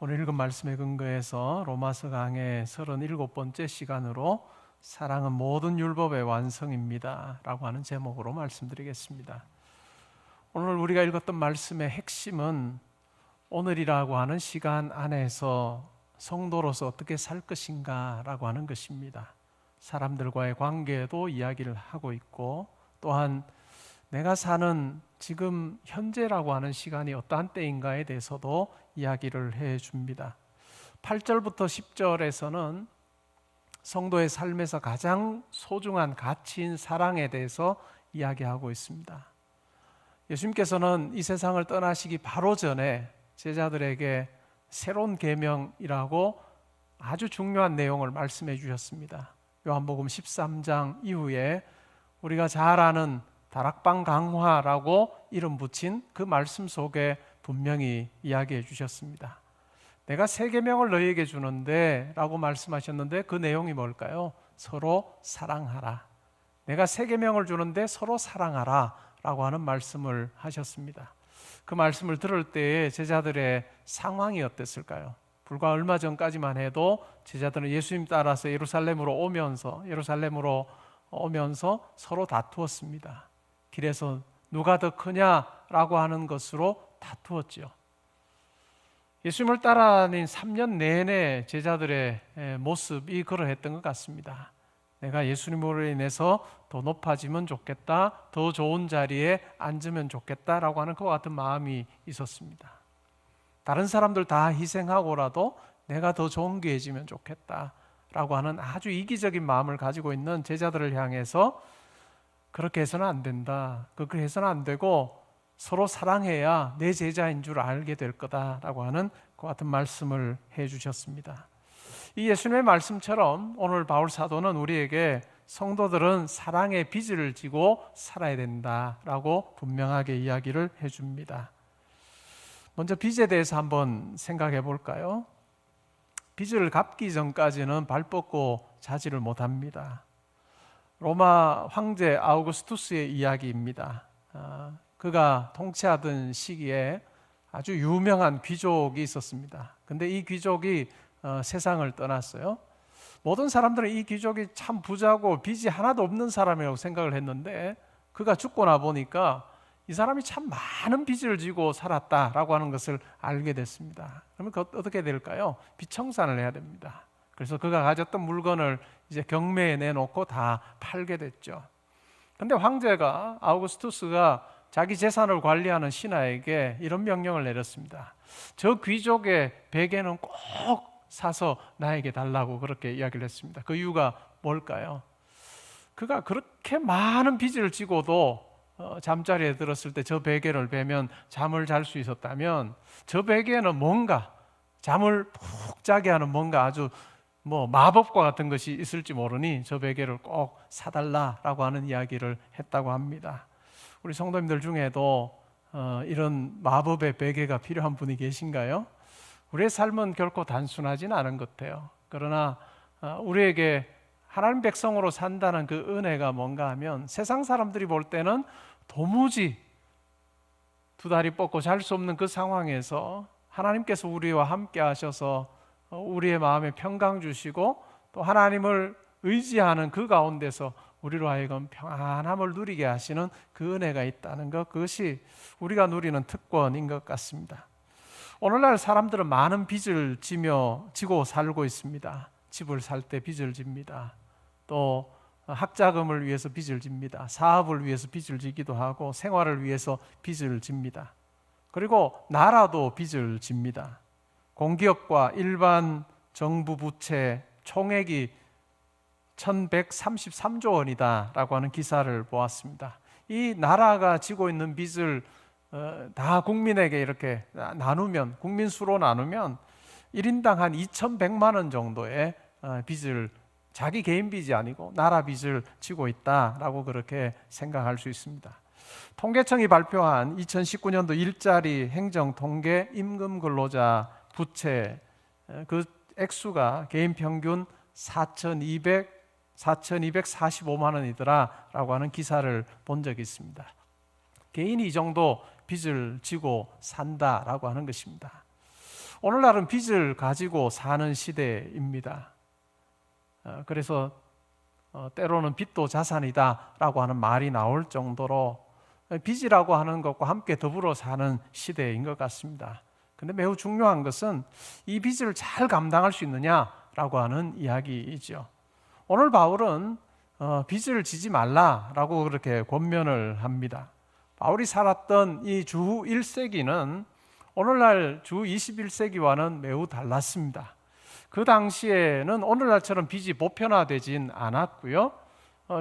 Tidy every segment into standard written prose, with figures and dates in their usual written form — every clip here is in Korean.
오늘 읽은 말씀에 근거해서 로마서 강의 37번째 시간으로 사랑은 모든 율법의 완성입니다 라고 하는 제목으로 말씀드리겠습니다. 오늘 우리가 읽었던 말씀의 핵심은 오늘이라고 하는 시간 안에서 성도로서 어떻게 살 것인가 라고 하는 것입니다. 사람들과의 관계에도 이야기를 하고 있고, 또한 내가 사는 지금 현재라고 하는 시간이 어떠한 때인가에 대해서도 이야기를 해줍니다. 8절부터 10절에서는 성도의 삶에서 가장 소중한 가치인 사랑에 대해서 이야기하고 있습니다. 예수님께서는 이 세상을 떠나시기 바로 전에 제자들에게 새로운 계명이라고 아주 중요한 내용을 말씀해 주셨습니다. 요한복음 13장 이후에 우리가 잘 아는 다락방 강화라고 이름 붙인 그 말씀 속에 분명히 이야기해 주셨습니다. 내가 새 계명을 너희에게 주는데 라고 말씀하셨는데 그 내용이 뭘까요? 서로 사랑하라. 내가 새 계명을 주는데 서로 사랑하라 라고 하는 말씀을 하셨습니다. 그 말씀을 들을 때에 제자들의 상황이 어땠을까요? 불과 얼마 전까지만 해도 제자들은 예수님 따라서 예루살렘으로 오면서 서로 다투었습니다. 길에서 누가 더 크냐라고 하는 것으로 다투었죠. 예수님을 따라다닌 3년 내내 제자들의 모습이 그러했던 것 같습니다. 내가 예수님으로 인해서 더 높아지면 좋겠다, 더 좋은 자리에 앉으면 좋겠다라고 하는 그와 같은 마음이 있었습니다. 다른 사람들 다 희생하고라도 내가 더 좋은 게 해지면 좋겠다라고 하는 아주 이기적인 마음을 가지고 있는 제자들을 향해서 그렇게 해서는 안 된다, 그렇게 해서는 안 되고 서로 사랑해야 내 제자인 줄 알게 될 거다라고 하는 그 같은 말씀을 해주셨습니다. 이 예수님의 말씀처럼 오늘 바울 사도는 우리에게 성도들은 사랑의 빚을 지고 살아야 된다라고 분명하게 이야기를 해줍니다. 먼저 빚에 대해서 한번 생각해 볼까요? 빚을 갚기 전까지는 발 뻗고 자지를 못합니다. 로마 황제 아우구스투스의 이야기입니다. 그가 통치하던 시기에 아주 유명한 귀족이 있었습니다. 근데 이 귀족이 세상을 떠났어요. 모든 사람들은 이 귀족이 참 부자고 빚이 하나도 없는 사람이라고 생각을 했는데 그가 죽고 나 보니까 이 사람이 참 많은 빚을 지고 살았다라고 하는 것을 알게 됐습니다. 그러면 어떻게 될까요? 빚 청산을 해야 됩니다. 그래서 그가 가졌던 물건을 이제 경매에 내놓고 다 팔게 됐죠. 근데 황제가 아우구스투스가 자기 재산을 관리하는 신하에게 이런 명령을 내렸습니다. 저 귀족의 베개는 꼭 사서 나에게 달라고 그렇게 이야기를 했습니다. 그 이유가 뭘까요? 그가 그렇게 많은 빚을 지고도 잠자리에 들었을 때 저 베개를 베면 잠을 잘 수 있었다면 저 베개는 뭔가 잠을 푹 자게 하는 뭔가 아주 마법과 같은 것이 있을지 모르니 저 베개를 꼭 사달라라고 하는 이야기를 했다고 합니다. 우리 성도님들 중에도 이런 마법의 베개가 필요한 분이 계신가요? 우리의 삶은 결코 단순하진 않은 것 같아요. 그러나 우리에게 하나님 백성으로 산다는 그 은혜가 뭔가 하면 세상 사람들이 볼 때는 도무지 두 다리 뻗고 잘 수 없는 그 상황에서 하나님께서 우리와 함께 하셔서 우리의 마음에 평강 주시고 또 하나님을 의지하는 그 가운데서 우리로 하여금 평안함을 누리게 하시는 그 은혜가 있다는 것, 그것이 우리가 누리는 특권인 것 같습니다. 오늘날 사람들은 많은 빚을 지고 살고 있습니다. 집을 살 때 빚을 집니다. 또 학자금을 위해서 빚을 집니다. 사업을 위해서 빚을 지기도 하고 생활을 위해서 빚을 집니다. 그리고 나라도 빚을 집니다. 공기업과 일반 정부 부채 총액이 1133조 원이다라고 하는 기사를 보았습니다. 이 나라가 지고 있는 빚을 다 국민에게 이렇게 나누면, 국민 수로 나누면 1인당 한 2100만 원 정도의 빚을, 자기 개인 빚이 아니고 나라 빚을 지고 있다라고 그렇게 생각할 수 있습니다. 통계청이 발표한 2019년도 일자리 행정 통계 임금 근로자 부채 그 액수가 개인 평균 4,245만 원이더라라고 하는 기사를 본 적이 있습니다. 개인이 이 정도 빚을 지고 산다라고 하는 것입니다. 오늘날은 빚을 가지고 사는 시대입니다. 그래서 때로는 빚도 자산이다라고 하는 말이 나올 정도로 빚이라고 하는 것과 함께 더불어 사는 시대인 것 같습니다. 근데 매우 중요한 것은 이 빚을 잘 감당할 수 있느냐라고 하는 이야기이죠. 오늘 바울은 빚을 지지 말라라고 그렇게 권면을 합니다. 바울이 살았던 이 주 1세기는 오늘날 주 21세기와는 매우 달랐습니다. 그 당시에는 오늘날처럼 빚이 보편화되진 않았고요.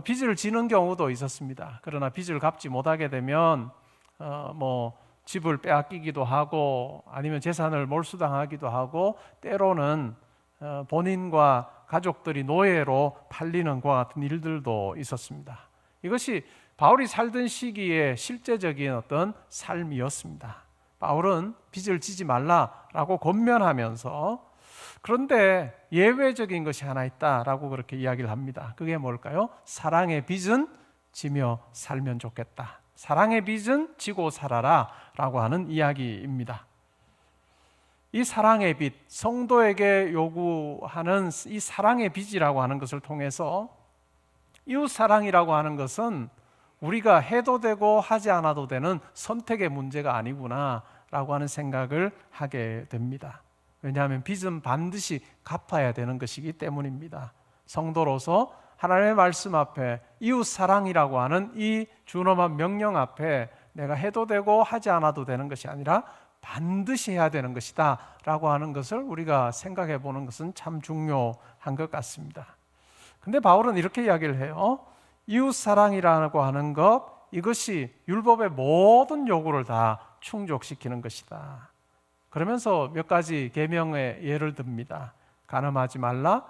빚을 지는 경우도 있었습니다. 그러나 빚을 갚지 못하게 되면 집을 빼앗기기도 하고 아니면 재산을 몰수당하기도 하고 때로는 본인과 가족들이 노예로 팔리는 것과 같은 일들도 있었습니다. 이것이 바울이 살던 시기의 실제적인 어떤 삶이었습니다. 바울은 빚을 지지 말라라고 권면하면서 그런데 예외적인 것이 하나 있다라고 그렇게 이야기를 합니다. 그게 뭘까요? 사랑의 빚은 지며 살면 좋겠다. 사랑의 빚은 지고 살아라 라고 하는 이야기입니다. 이 사랑의 빚, 성도에게 요구하는 이 사랑의 빚이라고 하는 것을 통해서 이웃 사랑이라고 하는 것은 우리가 해도 되고 하지 않아도 되는 선택의 문제가 아니구나 라고 하는 생각을 하게 됩니다. 왜냐하면 빚은 반드시 갚아야 되는 것이기 때문입니다. 성도로서 하나님의 말씀 앞에 이웃 사랑이라고 하는 이 준엄한 명령 앞에 내가 해도 되고 하지 않아도 되는 것이 아니라 반드시 해야 되는 것이다 라고 하는 것을 우리가 생각해 보는 것은 참 중요한 것 같습니다. 근데 바울은 이렇게 이야기를 해요. 이웃 사랑이라고 하는 것, 이것이 율법의 모든 요구를 다 충족시키는 것이다. 그러면서 몇 가지 계명의 예를 듭니다. 간음하지 말라,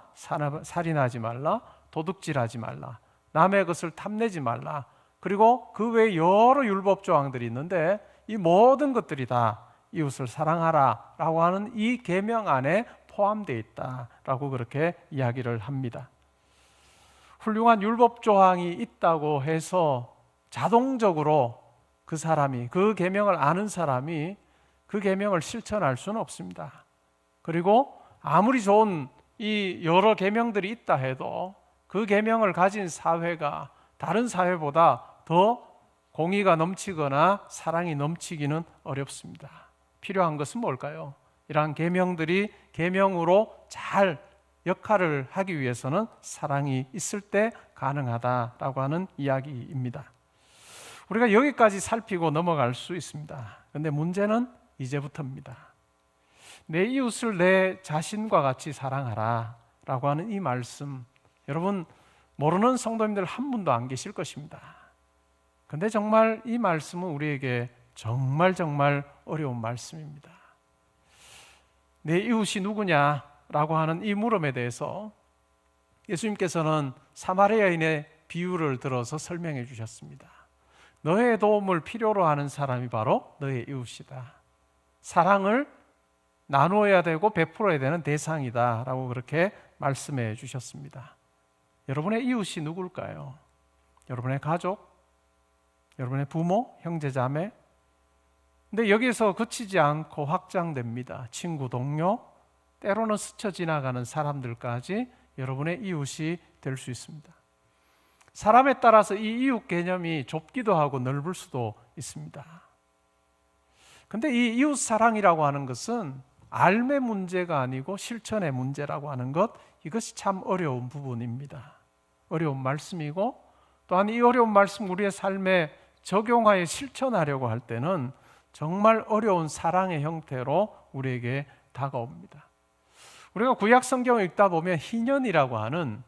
살인하지 말라, 도둑질하지 말라, 남의 것을 탐내지 말라. 그리고 그 외에 여러 율법 조항들이 있는데 이 모든 것들이 다 이웃을 사랑하라 라고 하는 이 계명 안에 포함되어 있다라고 그렇게 이야기를 합니다. 훌륭한 율법 조항이 있다고 해서 자동적으로 그 사람이, 그 계명을 아는 사람이 그 계명을 실천할 수는 없습니다. 그리고 아무리 좋은 이 여러 계명들이 있다 해도 그 계명을 가진 사회가 다른 사회보다 더 공의가 넘치거나 사랑이 넘치기는 어렵습니다. 필요한 것은 뭘까요? 이러한 계명들이 계명으로 잘 역할을 하기 위해서는 사랑이 있을 때 가능하다라고 하는 이야기입니다. 우리가 여기까지 살피고 넘어갈 수 있습니다. 그런데 문제는 이제부터입니다. 내 이웃을 내 자신과 같이 사랑하라 라고 하는 이 말씀, 여러분 모르는 성도님들 한 분도 안 계실 것입니다. 그런데 정말 이 말씀은 우리에게 정말 어려운 말씀입니다. 내 이웃이 누구냐라고 하는 이 물음에 대해서 예수님께서는 사마리아인의 비유를 들어서 설명해 주셨습니다. 너의 도움을 필요로 하는 사람이 바로 너의 이웃이다. 사랑을 나누어야 되고 베풀어야 되는 대상이다 라고 그렇게 말씀해 주셨습니다. 여러분의 이웃이 누굴까요? 여러분의 가족? 여러분의 부모? 형제자매? 근데 여기서 그치지 않고 확장됩니다. 친구, 동료, 때로는 스쳐 지나가는 사람들까지 여러분의 이웃이 될 수 있습니다. 사람에 따라서 이 이웃 개념이 좁기도 하고 넓을 수도 있습니다. 근데 이 이웃 사랑이라고 하는 것은 알의 문제가 아니고 실천의 문제라고 하는 것, 이것이 참 어려운 부분입니다. 어려운 말씀이고 또한 이 어려운 말씀 우리의 삶에 적용하여 실천하려고 할 때는 정말 어려운 사랑의 형태로 우리에게 다가옵니다. 우리가 구약 성경을 읽다 보면 희년이라고 하는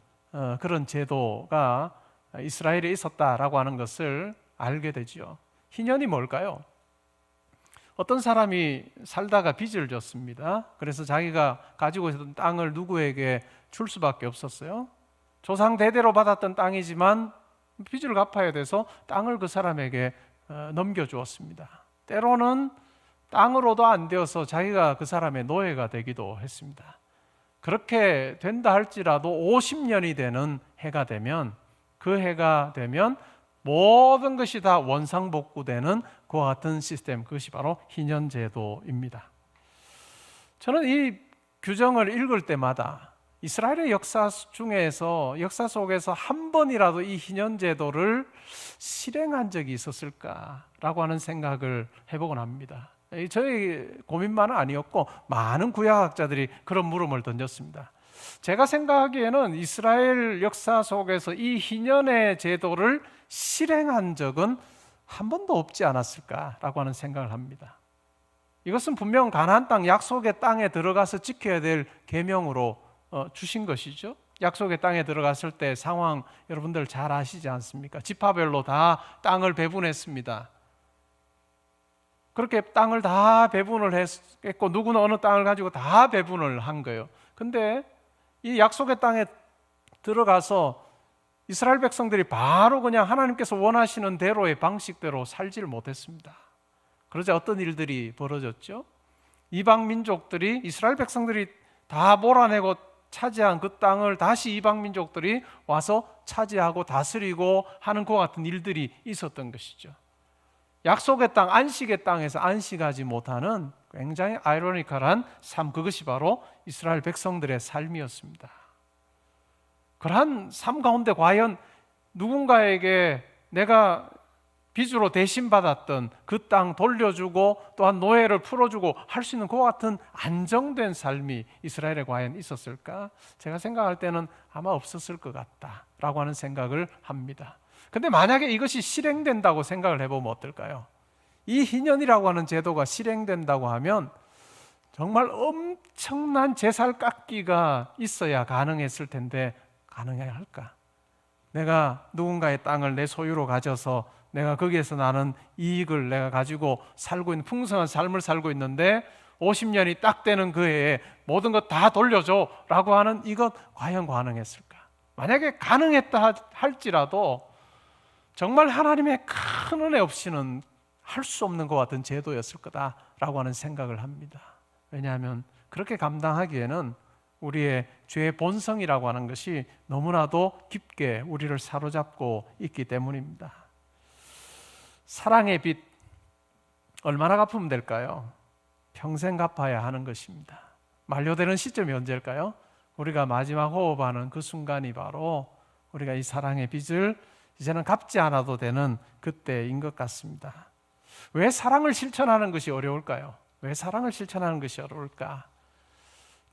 그런 제도가 이스라엘에 있었다라고 하는 것을 알게 되죠. 희년이 뭘까요? 어떤 사람이 살다가 빚을 졌습니다. 그래서 자기가 가지고 있었던 땅을 누구에게 줄 수밖에 없었어요. 조상 대대로 받았던 땅이지만 빚을 갚아야 돼서 땅을 그 사람에게 넘겨주었습니다. 때로는 땅으로도 안 되어서 자기가 그 사람의 노예가 되기도 했습니다. 그렇게 된다 할지라도 50년이 되는 해가 되면, 그 해가 되면 모든 것이 다 원상복구되는 그와 같은 시스템, 그것이 바로 희년제도입니다. 저는 이 규정을 읽을 때마다 이스라엘의 역사 속에서 한 번이라도 이 희년제도를 실행한 적이 있었을까라고 하는 생각을 해보곤 합니다. 저희 고민만은 아니었고 많은 구약학자들이 그런 물음을 던졌습니다. 제가 생각하기에는 이스라엘 역사 속에서 이 희년의 제도를 실행한 적은 한 번도 없지 않았을까라고 하는 생각을 합니다. 이것은 분명 가나안 땅, 약속의 땅에 들어가서 지켜야 될 계명으로 주신 것이죠. 약속의 땅에 들어갔을 때 상황 여러분들 잘 아시지 않습니까? 지파별로 다 땅을 배분했습니다. 그렇게 땅을 다 배분을 했고 누구는 어느 땅을 가지고 다 배분을 한 거예요. 근데 이 약속의 땅에 들어가서 이스라엘 백성들이 바로 그냥 하나님께서 원하시는 대로의 방식대로 살지를 못했습니다. 그러자 어떤 일들이 벌어졌죠? 이방 민족들이, 이스라엘 백성들이 다 몰아내고 차지한 그 땅을 다시 이방 민족들이 와서 차지하고 다스리고 하는 것 같은 일들이 있었던 것이죠. 약속의 땅, 안식의 땅에서 안식하지 못하는 굉장히 아이러니컬한 삶, 그것이 바로 이스라엘 백성들의 삶이었습니다. 그러한 삶 가운데 과연 누군가에게 내가 빚으로 대신 받았던 그 땅 돌려주고 또한 노예를 풀어주고 할 수 있는 그 같은 안정된 삶이 이스라엘에 과연 있었을까? 제가 생각할 때는 아마 없었을 것 같다라고 하는 생각을 합니다. 근데 만약에 이것이 실행된다고 생각을 해보면 어떨까요? 이 희년이라고 하는 제도가 실행된다고 하면 정말 엄청난 제살 깎기가 있어야 가능했을 텐데 가능해야 할까? 내가 누군가의 땅을 내 소유로 가져서 내가 거기에서 나는 이익을 내가 가지고 살고 있는 풍성한 삶을 살고 있는데 50년이 딱 되는 그 해에 모든 것 다 돌려줘 라고 하는 이것 과연 가능했을까? 만약에 가능했다 할지라도 정말 하나님의 큰 은혜 없이는 할 수 없는 것 같은 제도였을 거다라고 하는 생각을 합니다. 왜냐하면 그렇게 감당하기에는 우리의 죄의 본성이라고 하는 것이 너무나도 깊게 우리를 사로잡고 있기 때문입니다. 사랑의 빚 얼마나 갚으면 될까요? 평생 갚아야 하는 것입니다. 만료되는 시점이 언제일까요? 우리가 마지막 호흡하는 그 순간이 바로 우리가 이 사랑의 빚을 이제는 갚지 않아도 되는 그때인 것 같습니다. 왜 사랑을 실천하는 것이 어려울까요? 왜 사랑을 실천하는 것이 어려울까?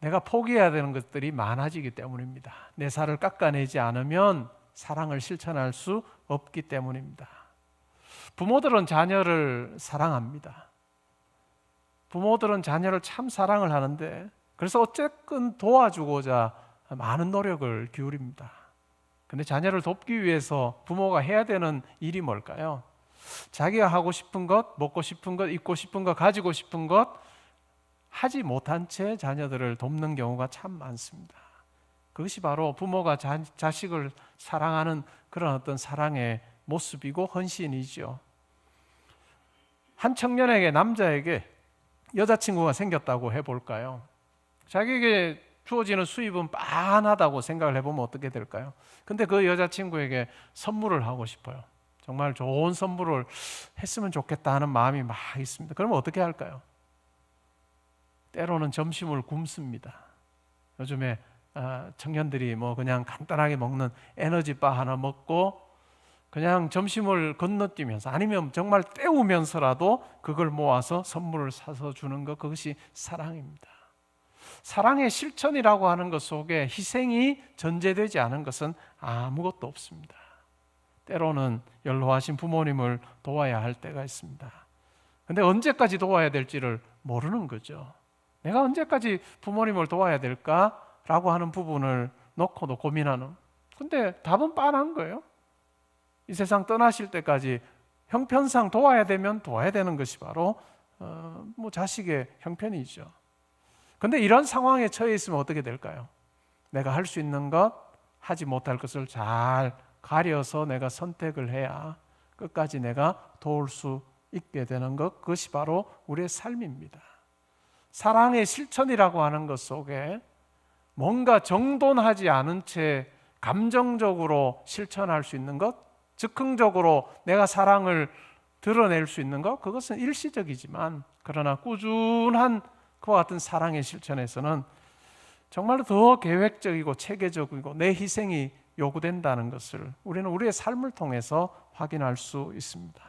내가 포기해야 되는 것들이 많아지기 때문입니다. 내 살을 깎아내지 않으면 사랑을 실천할 수 없기 때문입니다. 부모들은 자녀를 사랑합니다. 부모들은 자녀를 참 사랑을 하는데 그래서 어쨌든 도와주고자 많은 노력을 기울입니다. 근데 자녀를 돕기 위해서 부모가 해야 되는 일이 뭘까요? 자기가 하고 싶은 것, 먹고 싶은 것, 입고 싶은 것, 가지고 싶은 것 하지 못한 채 자녀들을 돕는 경우가 참 많습니다. 그것이 바로 부모가 자식을 사랑하는 그런 어떤 사랑의 모습이고 헌신이죠. 한 청년에게, 남자에게 여자친구가 생겼다고 해볼까요? 자기에게 주어지는 수입은 빤하다고 생각을 해보면 어떻게 될까요? 근데 그 여자친구에게 선물을 하고 싶어요. 정말 좋은 선물을 했으면 좋겠다 하는 마음이 막 있습니다. 그러면 어떻게 할까요? 때로는 점심을 굶습니다. 요즘에 청년들이 뭐 그냥 간단하게 먹는 에너지바 하나 먹고 그냥 점심을 건너뛰면서 아니면 정말 때우면서라도 그걸 모아서 선물을 사서 주는 것, 그것이 사랑입니다. 사랑의 실천이라고 하는 것 속에 희생이 전제되지 않은 것은 아무것도 없습니다. 때로는 연로하신 부모님을 도와야 할 때가 있습니다. 근데 언제까지 도와야 될지를 모르는 거죠. 내가 언제까지 부모님을 도와야 될까라고 하는 부분을 놓고도 고민하는. 근데 답은 뻔한 거예요. 이 세상 떠나실 때까지 형편상 도와야 되면 도와야 되는 것이 바로 자식의 형편이죠. 근데 이런 상황에 처해 있으면 어떻게 될까요? 내가 할 수 있는 것, 하지 못할 것을 잘 가려서 내가 선택을 해야 끝까지 내가 도울 수 있게 되는 것, 그것이 바로 우리의 삶입니다. 사랑의 실천이라고 하는 것 속에 뭔가 정돈하지 않은 채 감정적으로 실천할 수 있는 것, 즉흥적으로 내가 사랑을 드러낼 수 있는 것, 그것은 일시적이지만 그러나 꾸준한 그와 같은 사랑의 실천에서는 정말로 더 계획적이고 체계적이고 내 희생이 요구된다는 것을 우리는 우리의 삶을 통해서 확인할 수 있습니다.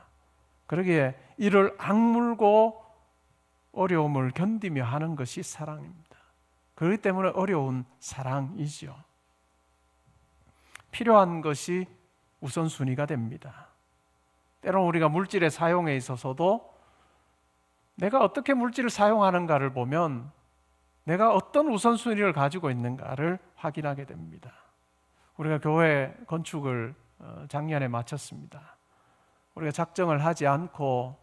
그러기에 이를 악물고 어려움을 견디며 하는 것이 사랑입니다. 그렇기 때문에 어려운 사랑이지요. 필요한 것이 우선순위가 됩니다. 때로는 우리가 물질의 사용에 있어서도 내가 어떻게 물질을 사용하는가를 보면 내가 어떤 우선순위를 가지고 있는가를 확인하게 됩니다. 우리가 교회 건축을 작년에 마쳤습니다. 우리가 작정을 하지 않고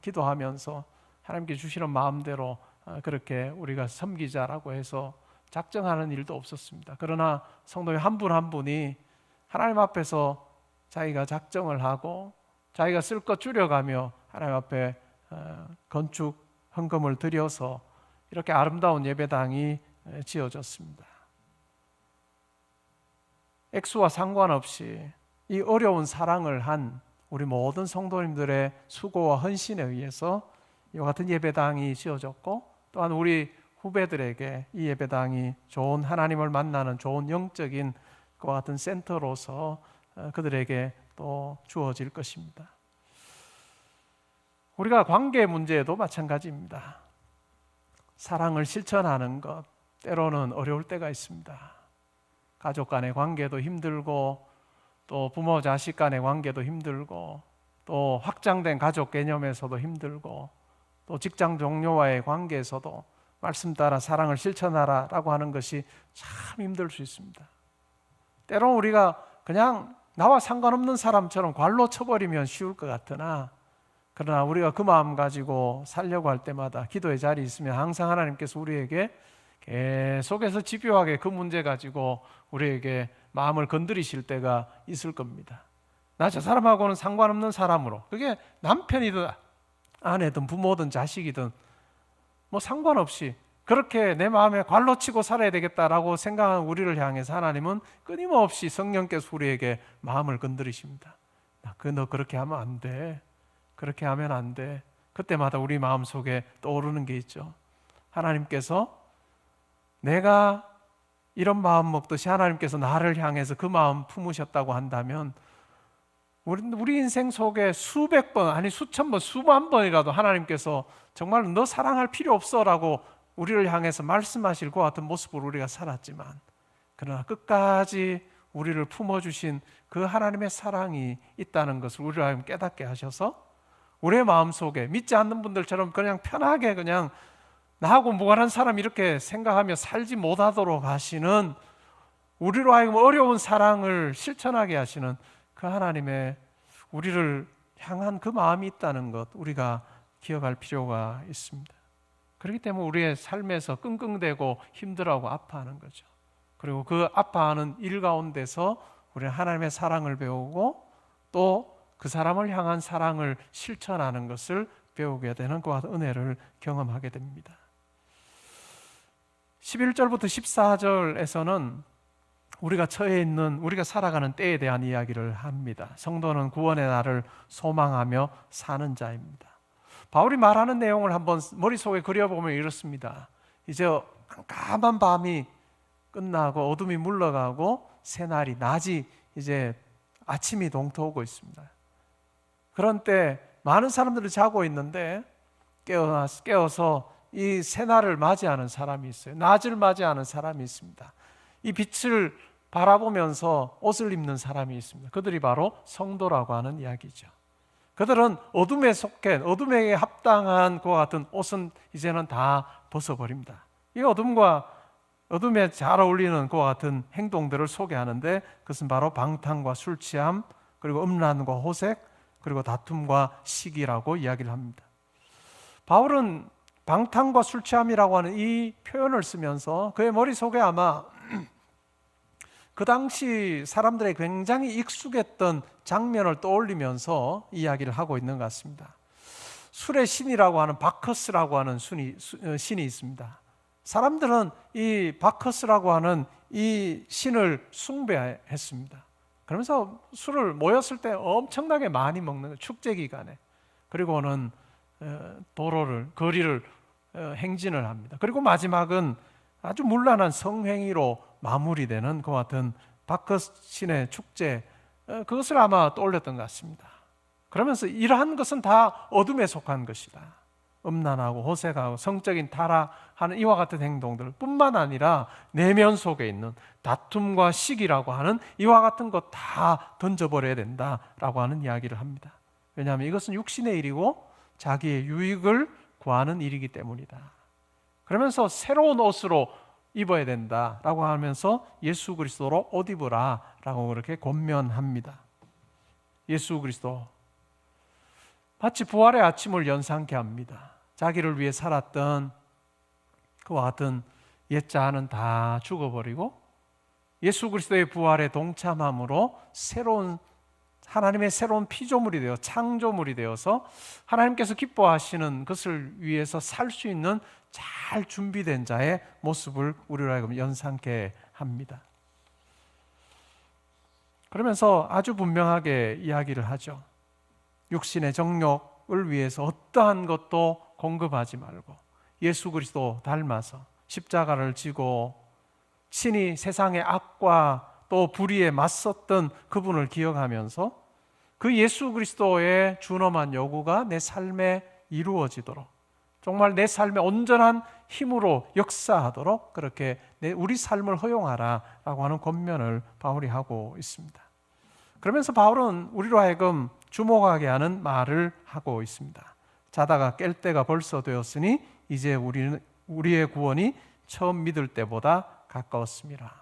기도하면서 하나님께 주시는 마음대로 그렇게 우리가 섬기자라고 해서 작정하는 일도 없었습니다. 그러나 성도의 한 분 한 분이 하나님 앞에서 자기가 작정을 하고 자기가 쓸 것 줄여가며 하나님 앞에 건축 헌금을 드려서 이렇게 아름다운 예배당이 지어졌습니다. 액수와 상관없이 이 어려운 사랑을 한 우리 모든 성도님들의 수고와 헌신에 의해서 이와 같은 예배당이 지어졌고, 또한 우리 후배들에게 이 예배당이 좋은 하나님을 만나는 좋은 영적인 그와 같은 센터로서 그들에게 또 주어질 것입니다. 우리가 관계 문제에도 마찬가지입니다. 사랑을 실천하는 것 때로는 어려울 때가 있습니다. 가족 간의 관계도 힘들고 또 부모 자식 간의 관계도 힘들고 또 확장된 가족 개념에서도 힘들고 또 직장 동료와의 관계에서도 말씀 따라 사랑을 실천하라 라고 하는 것이 참 힘들 수 있습니다. 때로는 우리가 그냥 나와 상관없는 사람처럼 괄로 쳐버리면 쉬울 것 같으나, 그러나 우리가 그 마음 가지고 살려고 할 때마다 기도의 자리에 있으면 항상 하나님께서 우리에게 계속해서 집요하게 그 문제 가지고 우리에게 마음을 건드리실 때가 있을 겁니다. 나 저 사람하고는 상관없는 사람으로, 그게 남편이든 아내든 부모든 자식이든 뭐 상관없이 그렇게 내 마음에 괄로 치고 살아야 되겠다라고 생각하는 우리를 향해서 하나님은 끊임없이 성령께서 우리에게 마음을 건드리십니다. 너 그렇게 하면 안 돼. 그렇게 하면 안 돼. 그때마다 우리 마음속에 떠오르는 게 있죠. 하나님께서 내가 이런 마음 먹듯이 하나님께서 나를 향해서 그 마음 품으셨다고 한다면 우리 인생 속에 수백 번, 아니 수천 번, 수만 번이라도 하나님께서 정말 너 사랑할 필요 없어라고 우리를 향해서 말씀하실 것 같은 모습으로 우리가 살았지만, 그러나 끝까지 우리를 품어주신 그 하나님의 사랑이 있다는 것을 우리를 하여금 깨닫게 하셔서 우리의 마음속에 믿지 않는 분들처럼 그냥 편하게 그냥 나하고 무관한 사람 이렇게 생각하며 살지 못하도록 하시는, 우리로 하여금 어려운 사랑을 실천하게 하시는 그 하나님의 우리를 향한 그 마음이 있다는 것, 우리가 기억할 필요가 있습니다. 그렇기 때문에 우리의 삶에서 끙끙대고 힘들어하고 아파하는 거죠. 그리고 그 아파하는 일 가운데서 우리는 하나님의 사랑을 배우고 또 그 사람을 향한 사랑을 실천하는 것을 배우게 되는 그와 같은 은혜를 경험하게 됩니다. 11절부터 14절에서는 우리가 처해 있는, 우리가 살아가는 때에 대한 이야기를 합니다. 성도는 구원의 날을 소망하며 사는 자입니다. 바울이 말하는 내용을 한번 머릿속에 그려보면 이렇습니다. 이제 깜깜한 밤이 끝나고 어둠이 물러가고 새날이, 낮이 이제 아침이 동토하고 있습니다. 그런 때 많은 사람들이 자고 있는데 깨어서 이 새날을 맞이하는 사람이 있어요. 낮을 맞이하는 사람이 있습니다. 이 빛을 바라보면서 옷을 입는 사람이 있습니다. 그들이 바로 성도라고 하는 이야기죠. 그들은 어둠에 속해 어둠에 합당한 그와 같은 옷은 이제는 다 벗어버립니다. 이 어둠에 잘 어울리는 그와 같은 행동들을 소개하는데, 그것은 바로 방탕과 술 취함, 그리고 음란과 호색, 그리고 다툼과 시기라고 이야기를 합니다. 바울은 방탕과 술 취함이라고 하는 이 표현을 쓰면서 그의 머릿속에 아마 그 당시 사람들의 굉장히 익숙했던 장면을 떠올리면서 이야기를 하고 있는 것 같습니다. 술의 신이라고 하는 바커스라고 하는 신이 있습니다. 사람들은 이 바커스라고 하는 이 신을 숭배했습니다. 그러면서 술을 모였을 때 엄청나게 많이 먹는 거예요. 축제 기간에. 그리고는 거리를 행진을 합니다. 그리고 마지막은 아주 문란한 성행위로 마무리되는 그와 같은 바크신의 축제, 그것을 아마 떠올렸던 것 같습니다. 그러면서 이러한 것은 다 어둠에 속한 것이다. 음란하고 호색하고 성적인 타락하는 이와 같은 행동들 뿐만 아니라 내면 속에 있는 다툼과 시기라고 하는 이와 같은 것 다 던져버려야 된다라고 하는 이야기를 합니다. 왜냐하면 이것은 육신의 일이고 자기의 유익을 구하는 일이기 때문이다. 그러면서 새로운 옷으로 입어야 된다라고 하면서 예수 그리스도로 옷 입으라라고 그렇게 권면합니다. 예수 그리스도 마치 부활의 아침을 연상케 합니다. 자기를 위해 살았던 그와 같은 옛자는 다 죽어버리고 예수 그리스도의 부활에 동참함으로 하나님의 새로운 피조물이 되어 창조물이 되어서 하나님께서 기뻐하시는 것을 위해서 살 수 있는 잘 준비된 자의 모습을 우리로 하여금 연상케 합니다. 그러면서 아주 분명하게 이야기를 하죠. 육신의 정욕을 위해서 어떠한 것도 공급하지 말고 예수 그리스도 닮아서 십자가를 지고 친히 세상의 악과 또 불의에 맞섰던 그분을 기억하면서 그 예수 그리스도의 준엄한 요구가 내 삶에 이루어지도록 정말 내 삶의 온전한 힘으로 역사하도록 그렇게 우리 삶을 허용하라라고 하는 권면을 바울이 하고 있습니다. 그러면서 바울은 우리로 하여금 주목하게 하는 말을 하고 있습니다. 자다가 깰 때가 벌써 되었으니 이제 우리의 구원이 처음 믿을 때보다 가까웠습니다.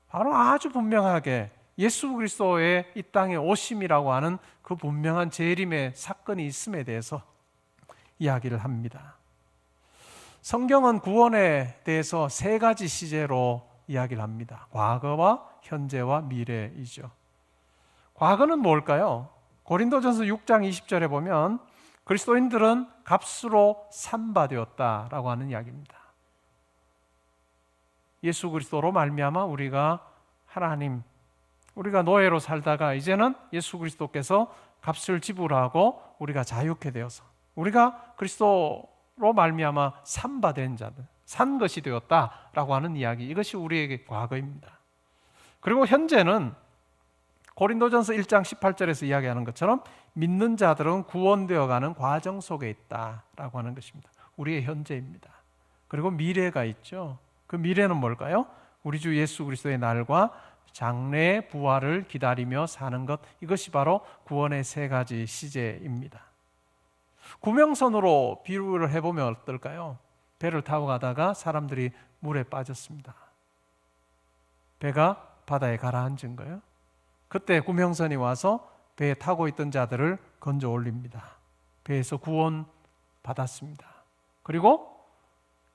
바로 아주 분명하게 예수 그리스도의 이 땅에 오심이라고 하는 그 분명한 재림의 사건이 있음에 대해서 이야기를 합니다. 성경은 구원에 대해서 세 가지 시제로 이야기를 합니다. 과거와 현재와 미래이죠. 과거는 뭘까요? 고린도전서 6장 20절에 보면 그리스도인들은 값으로 산바되었다라고 하는 이야기입니다. 예수 그리스도로 말미암아 우리가 노예로 살다가 이제는 예수 그리스도께서 값을 지불하고 우리가 자유케 되어서 우리가 그리스도로 말미암아 산바된 자들, 산 것이 되었다라고 하는 이야기, 이것이 우리에게 과거입니다. 그리고 현재는 고린도전서 1장 18절에서 이야기하는 것처럼 믿는 자들은 구원되어가는 과정 속에 있다라고 하는 것입니다. 우리의 현재입니다. 그리고 미래가 있죠. 그 미래는 뭘까요? 우리 주 예수 그리스도의 날과 장래의 부활을 기다리며 사는 것, 이것이 바로 구원의 세 가지 시제입니다. 구명선으로 비유를 해보면 어떨까요? 배를 타고 가다가 사람들이 물에 빠졌습니다. 배가 바다에 가라앉은 거예요. 그때 구명선이 와서 배에 타고 있던 자들을 건져 올립니다. 배에서 구원 받았습니다. 그리고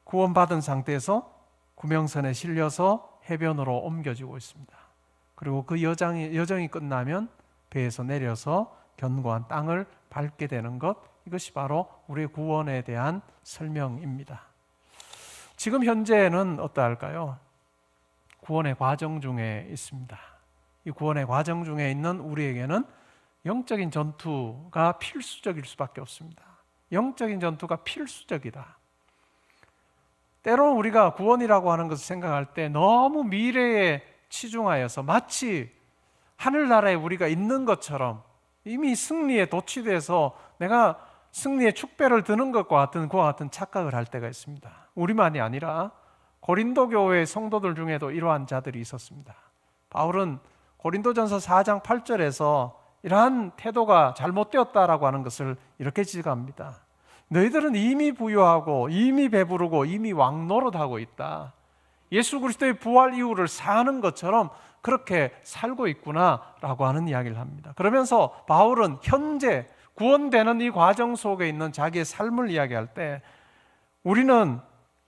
구원받은 상태에서 구명선에 실려서 해변으로 옮겨지고 있습니다. 그리고 그 여정이 끝나면 배에서 내려서 견고한 땅을 밟게 되는 것, 이것이 바로 우리의 구원에 대한 설명입니다. 지금 현재는 어떠할까요? 구원의 과정 중에 있습니다. 이 구원의 과정 중에 있는 우리에게는 영적인 전투가 필수적일 수밖에 없습니다. 영적인 전투가 필수적이다. 때로는 우리가 구원이라고 하는 것을 생각할 때 너무 미래에 치중하여서 마치 하늘나라에 우리가 있는 것처럼 이미 승리에 도취돼서 내가 승리의 축배를 드는 것과 같은 그와 같은 착각을 할 때가 있습니다. 우리만이 아니라 고린도 교회 성도들 중에도 이러한 자들이 있었습니다. 바울은 고린도전서 4장 8절에서 이러한 태도가 잘못되었다라고 하는 것을 이렇게 지적합니다. 너희들은 이미 부유하고 이미 배부르고 이미 왕노릇하고 있다. 예수 그리스도의 부활 이후를 사는 것처럼 그렇게 살고 있구나라고 하는 이야기를 합니다. 그러면서 바울은 현재 구원되는 이 과정 속에 있는 자기의 삶을 이야기할 때 우리는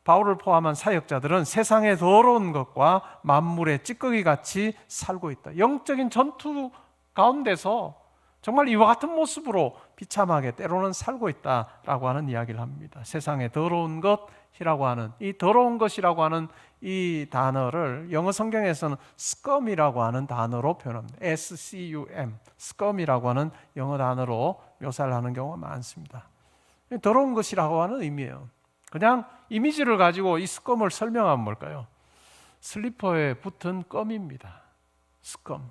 바울을 포함한 사역자들은 세상의 더러운 것과 만물의 찌꺼기 같이 살고 있다. 영적인 전투 가운데서 정말 이와 같은 모습으로 비참하게 때로는 살고 있다라고 하는 이야기를 합니다. 세상의 더러운 것이라고 하는 이 더러운 것이라고 하는 이 단어를 영어 성경에서는 scum이라고 하는 단어로 표현합니다. SCUM, scum이라고 하는 영어 단어로 묘사를 하는 경우가 많습니다. 더러운 것이라고 하는 의미예요. 그냥 이미지를 가지고 이 스껌을 설명하면 뭘까요? 슬리퍼에 붙은 껌입니다. 스껌.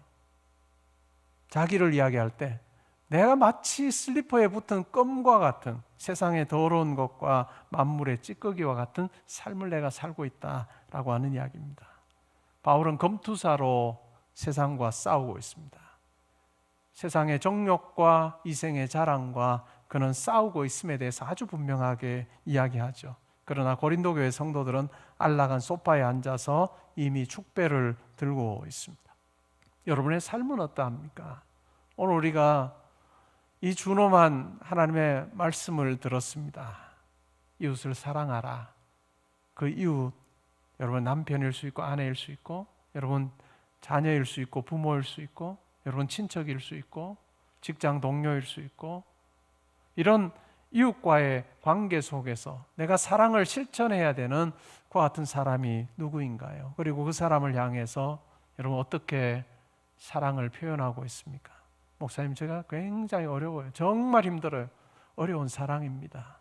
자기를 이야기할 때 내가 마치 슬리퍼에 붙은 껌과 같은, 세상의 더러운 것과 만물의 찌꺼기와 같은 삶을 내가 살고 있다라고 하는 이야기입니다. 바울은 검투사로 세상과 싸우고 있습니다. 세상의 정욕과 이생의 자랑과 그는 싸우고 있음에 대해서 아주 분명하게 이야기하죠. 그러나 고린도 교회 성도들은 안락한 소파에 앉아서 이미 축배를 들고 있습니다. 여러분의 삶은 어떠합니까? 오늘 우리가 이 준엄한 하나님의 말씀을 들었습니다. 이웃을 사랑하라. 그 이웃, 여러분 남편일 수 있고 아내일 수 있고, 여러분 자녀일 수 있고 부모일 수 있고, 여러분 친척일 수 있고 직장 동료일 수 있고, 이런 이웃과의 관계 속에서 내가 사랑을 실천해야 되는 그와 같은 사람이 누구인가요? 그리고 그 사람을 향해서 여러분 어떻게 사랑을 표현하고 있습니까? 목사님, 제가 굉장히 어려워요. 정말 힘들어요. 어려운 사랑입니다.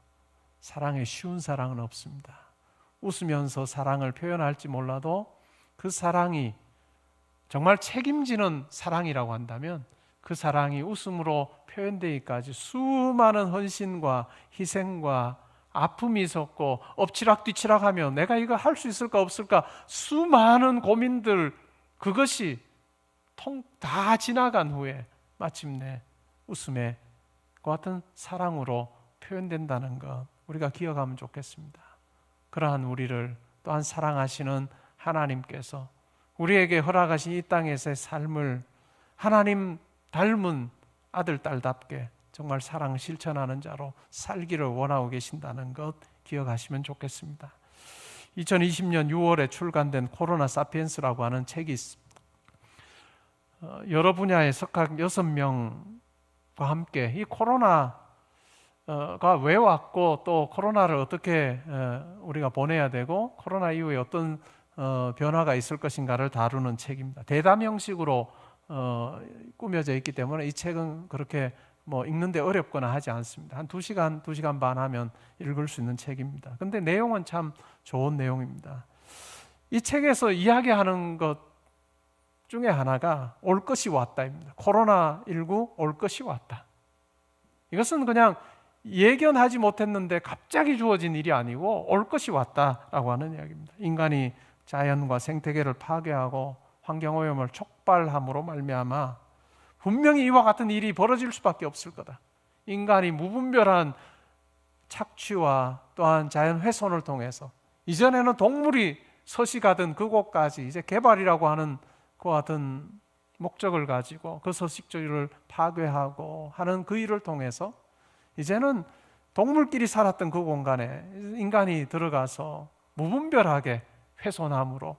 사랑에 쉬운 사랑은 없습니다. 웃으면서 사랑을 표현할지 몰라도 그 사랑이 정말 책임지는 사랑이라고 한다면 그 사랑이 웃음으로 표현되기까지 수많은 헌신과 희생과 아픔이 있었고, 엎치락뒤치락하며 내가 이거 할 수 있을까 없을까 수많은 고민들, 그것이 다 지나간 후에 마침내 웃음의 같은 사랑으로 표현된다는 것, 우리가 기억하면 좋겠습니다. 그러한 우리를 또한 사랑하시는 하나님께서 우리에게 허락하신 이 땅에서의 삶을 하나님 닮은 아들, 딸답게 정말 사랑 실천하는 자로 살기를 원하고 계신다는 것 기억하시면 좋겠습니다. 2020년 6월에 출간된 코로나 사피엔스라고 하는 책이 있습니다. 여러 분야의 석학 6명과 함께 이 코로나가 왜 왔고 또 코로나를 어떻게 우리가 보내야 되고 코로나 이후에 어떤 변화가 있을 것인가를 다루는 책입니다. 대담 형식으로 꾸며져 있기 때문에 이 책은 그렇게 읽는데 어렵거나 하지 않습니다. 한 2시간, 2시간 반 하면 읽을 수 있는 책입니다. 근데 내용은 참 좋은 내용입니다. 이 책에서 이야기하는 것 중에 하나가 올 것이 왔다입니다. 코로나19 올 것이 왔다. 이것은 그냥 예견하지 못했는데 갑자기 주어진 일이 아니고 올 것이 왔다라고 하는 이야기입니다. 인간이 자연과 생태계를 파괴하고 환경오염을 촉발함으로 말미암아 분명히 이와 같은 일이 벌어질 수밖에 없을 거다. 인간이 무분별한 착취와 또한 자연 훼손을 통해서 이전에는 동물이 서식하던 그곳까지 이제 개발이라고 하는 그와 같은 목적을 가지고 그 서식지를 파괴하고 하는 그 일을 통해서 이제는 동물끼리 살았던 그 공간에 인간이 들어가서 무분별하게 훼손함으로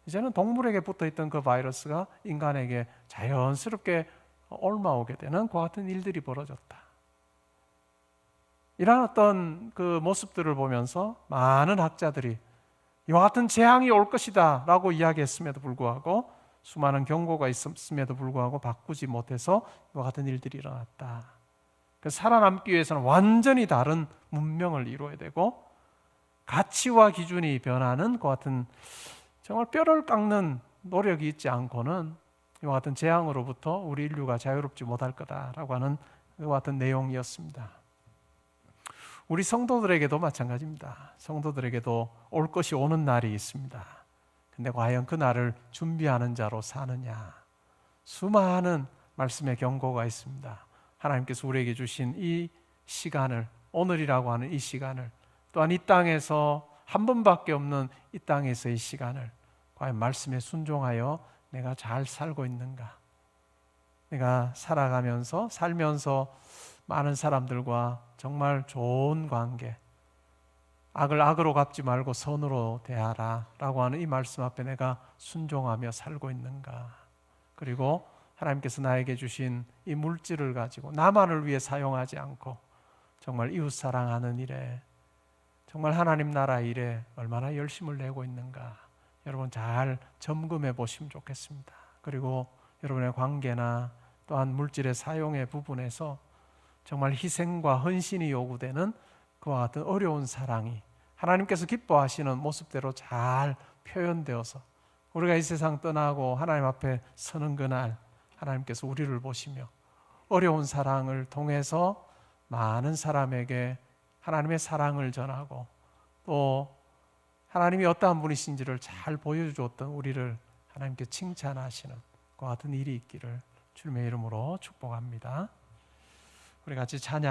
이제는 동물에게 붙어있던 그 바이러스가 인간에게 자연스럽게 옮아오게 되는 그와 같은 일들이 벌어졌다. 이러한 어떤 그 모습들을 보면서 많은 학자들이 이와 같은 재앙이 올 것이다 라고 이야기했음에도 불구하고 수많은 경고가 있었음에도 불구하고 바꾸지 못해서 이와 같은 일들이 일어났다. 살아남기 위해서는 완전히 다른 문명을 이루어야 되고 가치와 기준이 변하는 그 같은 정말 뼈를 깎는 노력이 있지 않고는 이와 같은 재앙으로부터 우리 인류가 자유롭지 못할 거다라고 하는 그와 같은 내용이었습니다. 우리 성도들에게도 마찬가지입니다. 성도들에게도 올 것이 오는 날이 있습니다. 근데 과연 그 날을 준비하는 자로 사느냐? 수많은 말씀의 경고가 있습니다. 하나님께서 우리에게 주신 이 시간을, 오늘이라고 하는 이 시간을, 또한 이 땅에서 한 번밖에 없는 이 땅에서의 시간을 과연 말씀에 순종하여 내가 잘 살고 있는가? 내가 살면서 많은 사람들과 정말 좋은 관계, 악을 악으로 갚지 말고 선으로 대하라 라고 하는 이 말씀 앞에 내가 순종하며 살고 있는가? 그리고 하나님께서 나에게 주신 이 물질을 가지고 나만을 위해 사용하지 않고 정말 이웃 사랑하는 일에, 정말 하나님 나라 일에 얼마나 열심을 내고 있는가? 여러분 잘 점검해 보시면 좋겠습니다. 그리고 여러분의 관계나 또한 물질의 사용의 부분에서 정말 희생과 헌신이 요구되는 그와 같은 어려운 사랑이 하나님께서 기뻐하시는 모습대로 잘 표현되어서 우리가 이 세상 떠나고 하나님 앞에 서는 그날 하나님께서 우리를 보시며 어려운 사랑을 통해서 많은 사람에게 하나님의 사랑을 전하고 또 하나님이 어떠한 분이신지를 잘 보여주었던 우리를 하나님께 칭찬하시는 그 같은 일이 있기를 주님의 이름으로 축복합니다. 우리 같이 찬양